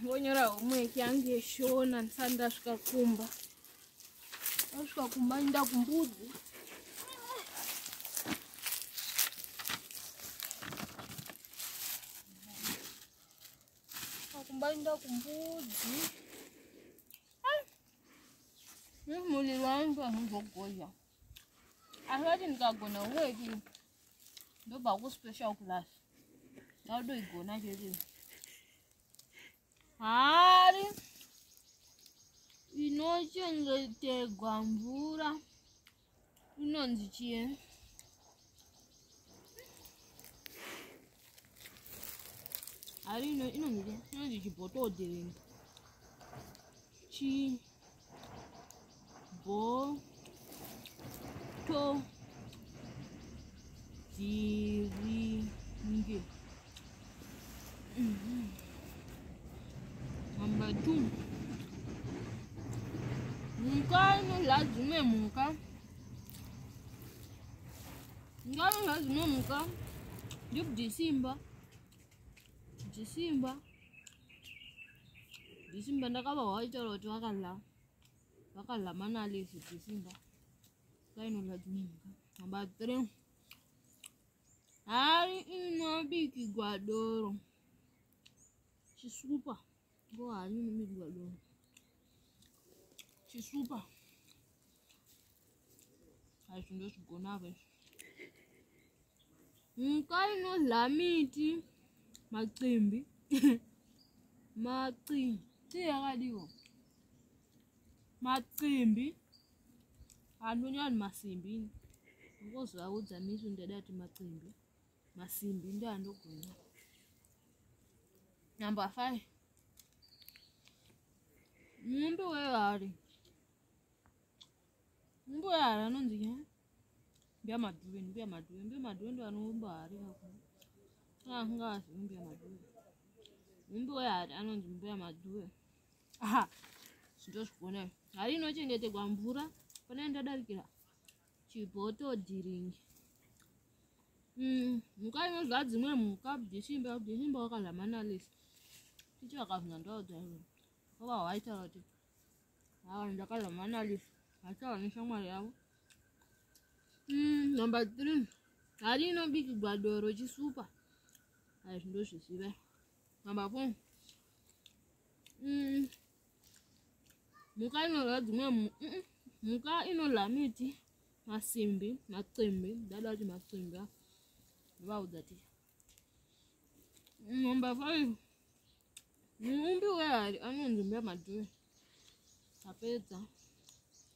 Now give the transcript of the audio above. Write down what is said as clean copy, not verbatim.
Ngonyora umweki yange shona nsanda swikakumba. Swikakumba inda kumbudzi. Swikakumba inda kumbudzi. Mulilo wangu anogogoya. Asati ndikagona umweki ndobva kuspecial class. Ndakutoigona chete. Hari inochengeterwa mvura inonzi chii? Hari inonzi chibhotodhiringi. Chibhotodhiringi. Number 2. Muka inoladzime muka. Muka inoladzime muka. Ndikudzisimba. Dzisimba ndakava waitaura kuti vakala manalisi dzisimba. Muka inoladzime muka. Number 3. Hari inobikigwa doro. Chisupa. Go hari inobikigwa doro. Chisupa. Acho ndochigona veshe. Muka inodlamiti macimbi. Macimbi yakadiwo. Macimbi. Anonyani masimbi. Ngozaudza misu ndadati macimbi. Masimbi ndandogona. Number 5. Mumbi wehari. Mumbi wehari anonzi chii? Mbiamaduwe ndo anomba hari kakuru. Ngazi mbiamaduwe. Mumbi wehari anonzi mbiamaduwe. Aha. Sindochigona. Hari inochengeterwa mvura. Pane ndadarikira. Chibhotodhiringi. Muka inodladzimwe muka. Dzisimba wakala manalisi. Tichi vakavina ndaudza. Wava waitaura kuti ndakala manalisi. Vataura neshamwari yavo. Number 3. Hari inobikigwa doro chisupa. Aizvi ndozviziva. Number 4. Muka inodladzimwe muka inodlamiti masimbi, macimbi, ndadati macimbi. Vaudza ticha. Number 5. Mumbi wehari anonzi mbiamaduwe. Tapedza.